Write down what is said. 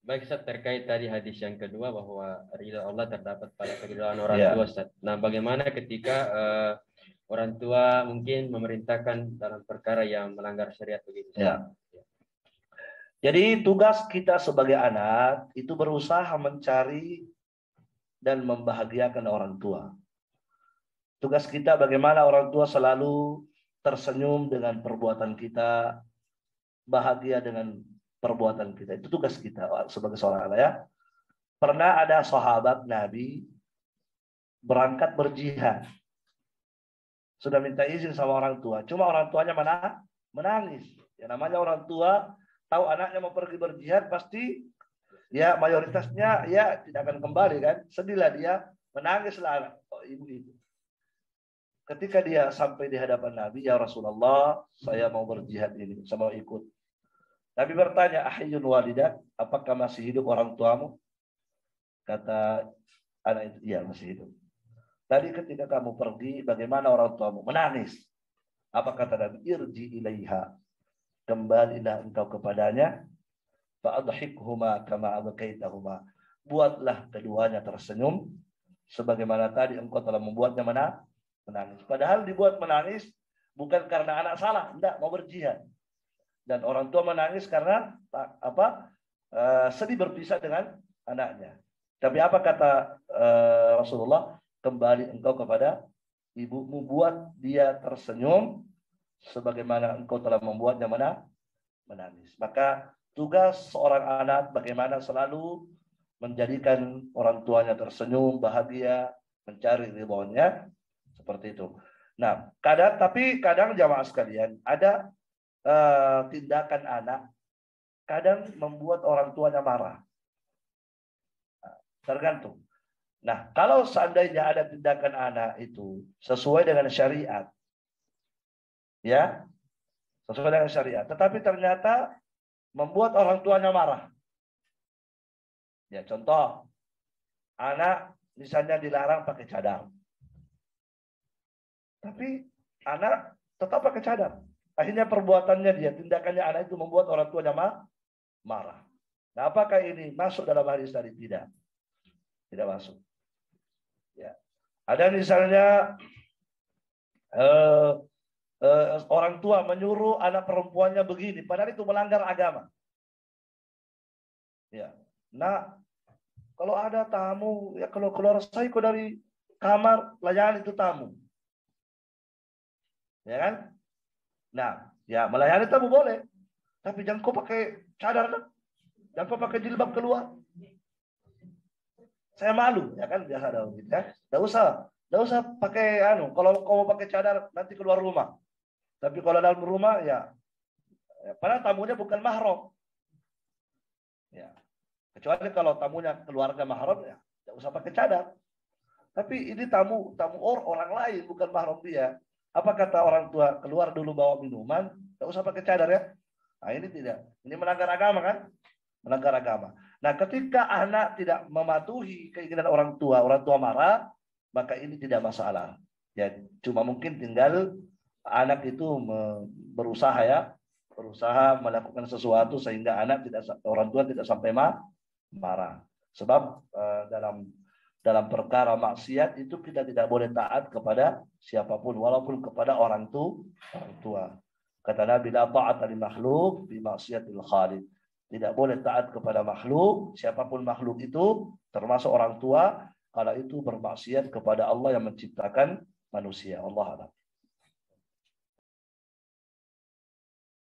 Baik Ustaz, terkait tadi hadis yang kedua bahwa ridha Allah terdapat pada keridhaan orang Ya, tua Ustaz. Nah, bagaimana ketika orang tua mungkin memerintahkan dalam perkara yang melanggar syariat begitu Ustaz? ya. Jadi tugas kita sebagai anak itu berusaha mencari dan membahagiakan orang tua. Tugas kita bagaimana orang tua selalu tersenyum dengan perbuatan kita, bahagia dengan perbuatan kita. Itu tugas kita sebagai seorang anak ya. Pernah ada sahabat Nabi berangkat berjihad. Sudah minta izin sama orang tua. Cuma orang tuanya menangis. Ya namanya orang tua tahu anaknya mau pergi berjihad pasti ya mayoritasnya ya tidak akan kembali kan. Sedihlah dia, menangislah ibu itu. Ketika dia sampai di hadapan Nabi, ya Rasulullah, saya mau berjihad ini, saya mau ikut. Nabi bertanya, ahyun walidak, apakah masih hidup orang tuamu? Kata anak itu, iya masih hidup. Tadi ketika kamu pergi, bagaimana orang tuamu? Menangis. Apa kata Nabi? Irji ilaiha. Kembalilah engkau kepadanya. Fa'adhikhuma kama abkaitahuma. Buatlah keduanya tersenyum. Sebagaimana tadi engkau telah membuatnya menangis. Padahal dibuat menangis bukan karena anak salah. Tidak, mau berjihad. Dan orang tua menangis karena sedih berpisah dengan anaknya. Tapi apa kata Rasulullah? Kembali engkau kepada ibumu, buat dia tersenyum sebagaimana engkau telah membuatnya menangis. Maka tugas seorang anak bagaimana selalu menjadikan orang tuanya tersenyum, bahagia, mencari ridhonya, seperti itu. Nah, kadang jamaah sekalian ada tindakan anak kadang membuat orang tuanya marah. Tergantung. Nah, kalau seandainya ada tindakan anak itu sesuai dengan syariat, ya, sesuai dengan syariat, tetapi ternyata membuat orang tuanya marah. Ya, contoh, anak misalnya dilarang pakai cadar, tapi anak tetap pakai cadar. Akhirnya perbuatannya dia, tindakannya anak itu membuat orang tuanya marah. Nah, apakah ini masuk dalam hadis tadi? Tidak. Tidak masuk. Ya. Ada misalnya orang tua menyuruh anak perempuannya begini, padahal itu melanggar agama. Ya. Nah, kalau ada tamu, ya kalau keluar saya dari kamar, layani itu tamu. Ya kan? Nah, ya melayani tamu boleh. Tapi jangan kau pakai cadar kan? Jangan kau pakai jilbab keluar. Saya malu, ya kan biasa ada gitu ya. Enggak usah pakai kalau kau mau pakai cadar nanti keluar rumah. Tapi kalau dalam rumah ya padahal tamunya bukan mahram. Ya. Kecuali kalau tamunya keluarga mahram ya enggak usah pakai cadar. Tapi ini tamu orang lain bukan mahram dia. Apa kata orang tua? Keluar dulu bawa minuman, enggak usah pakai cadar ya. Nah, ini tidak. Ini melanggar agama kan? Melanggar agama. Nah, ketika anak tidak mematuhi keinginan orang tua marah, maka ini tidak masalah. Ya, cuma mungkin tinggal anak itu berusaha melakukan sesuatu sehingga orang tua tidak sampai marah. Sebab dalam perkara maksiat itu kita tidak boleh taat kepada siapapun walaupun kepada orang tua. Kata Nabi, la ta'ata li makhluk bi maksiatil khaliq. Tidak boleh taat kepada makhluk, siapapun makhluk itu, termasuk orang tua, kalau itu bermaksiat kepada Allah yang menciptakan manusia. Allah a'lam.